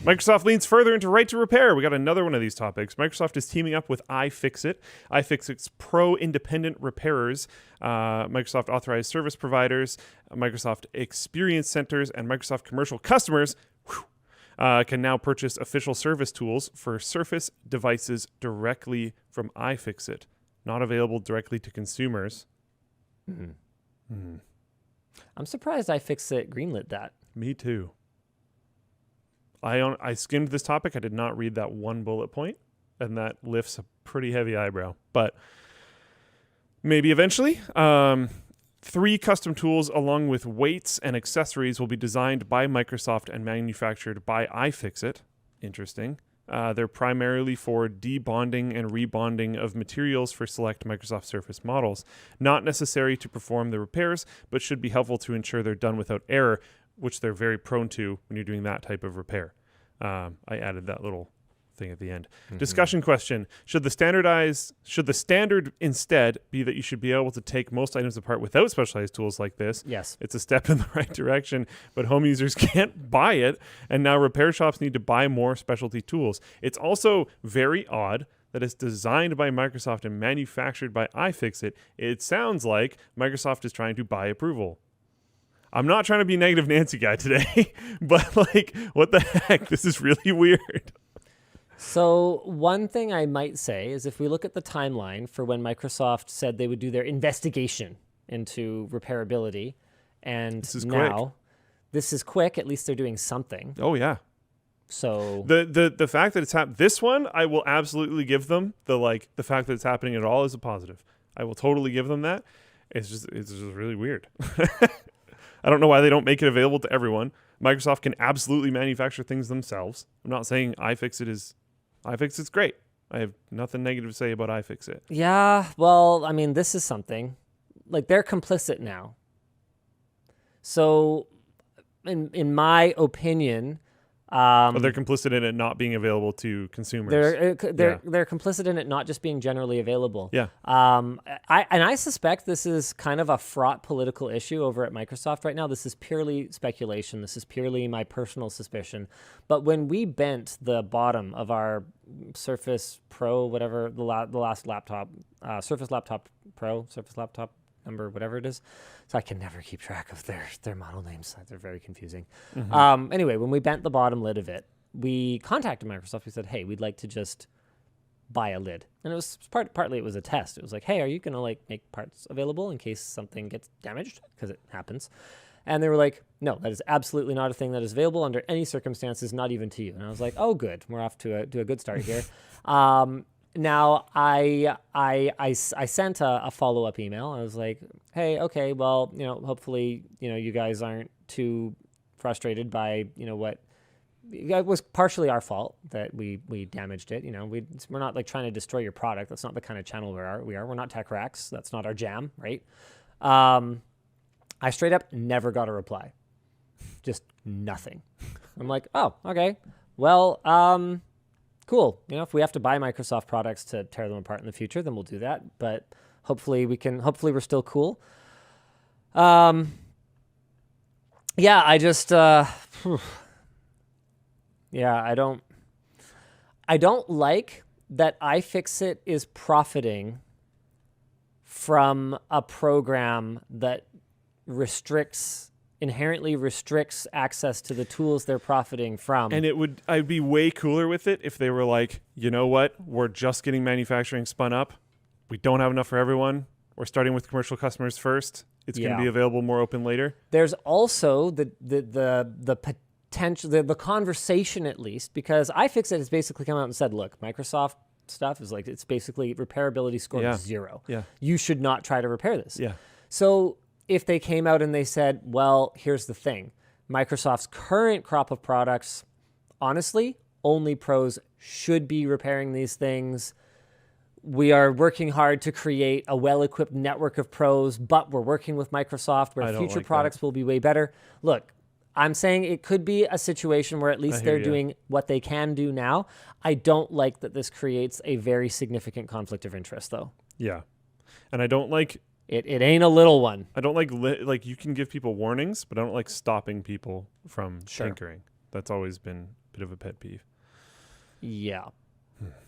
Microsoft leans further into right to repair. We got another one of these topics. Microsoft is teaming up with iFixit. iFixit's pro independent repairers, Microsoft authorized service providers, Microsoft experience centers, and Microsoft commercial customers can now purchase official service tools for Surface devices directly from iFixit. Not available directly to consumers. I'm surprised iFixit greenlit that. Me too. I skimmed this topic. I did not read that one bullet point, and that lifts a pretty heavy eyebrow. But maybe eventually. 3 custom tools along with weights and accessories will be designed by Microsoft and manufactured by iFixit. Interesting. They're primarily for debonding and rebonding of materials for select Microsoft Surface models. Not necessary to perform the repairs, but should be helpful to ensure they're done without error, which they're very prone to when you're doing that type of repair. I added that little thing at the end. Discussion question. Should the standard instead be that you should be able to take most items apart without specialized tools like this? Yes. It's a step in the right direction, but home users can't buy it, and now repair shops need to buy more specialty tools. It's also very odd that it's designed by Microsoft and manufactured by iFixit. It sounds like Microsoft is trying to buy approval. I'm not trying to be negative Nancy guy today, but like, what the heck? This is really weird. So one thing I might say is if we look at the timeline for when Microsoft said they would do their investigation into repairability, and This is now quick. this is quick, at least they're doing something. Oh yeah. So The fact that it's this one, I will absolutely give them the fact that it's happening at all is a positive. I will totally give them that. It's just really weird. I don't know why they don't make it available to everyone. Microsoft can absolutely manufacture things themselves. I'm not saying iFixit's great. I have nothing negative to say about iFixit. yeah, well, I mean, this is something. Like, they're complicit now. So in my opinion, But they're complicit in it not being available to consumers. they're complicit in it not just being generally available. Yeah. I suspect this is kind of a fraught political issue over at Microsoft right now. This is purely speculation. This is purely my personal suspicion. But when we bent the bottom of our Surface Pro, whatever the last laptop, Surface Laptop Pro, Surface Laptop number, whatever it is. So I can never keep track of their model names. They're very confusing. Anyway, when we bent the bottom lid of it, we contacted Microsoft. We said, hey, we'd like to just buy a lid. And it was partly it was a test. It was like, hey, are you going to make parts available in case something gets damaged? Because it happens. And they were like, no, that is absolutely not a thing that is available under any circumstances, not even to you. And I was like, oh, good. We're off to a good start here. Now, I sent a follow-up email. I was like, hey, okay, well, hopefully, you guys aren't too frustrated by, what it was partially our fault that we damaged it. We're not trying to destroy your product. That's not the kind of channel we are. We're not Tech Racks. That's not our jam, right? I straight up never got a reply. Just nothing. I'm like, oh, okay. Well, cool. If we have to buy Microsoft products to tear them apart in the future, then we'll do that. But hopefully we're still cool. Yeah, I just, I don't like that iFixit is profiting from a program that inherently restricts access to the tools they're profiting from. And I'd be way cooler with it if they were like, you know what? We're just getting manufacturing spun up. We don't have enough for everyone. We're starting with commercial customers first. It's going to be available more open later. There's also the potential, the conversation at least, because iFixit has basically come out and said, look, Microsoft stuff is it's basically repairability score 0. Yeah. You should not try to repair this. Yeah. So if they came out and they said, well, here's the thing. Microsoft's current crop of products, honestly, only pros should be repairing these things. We are working hard to create a well-equipped network of pros, but we're working with Microsoft where future products will be way better. Look, I'm saying it could be a situation where at least they're doing what they can do now. I don't like that this creates a very significant conflict of interest, though. Yeah. And I don't like... It ain't a little one. I don't like you can give people warnings, but I don't like stopping people from tinkering. That's always been bit of a pet peeve. Yeah.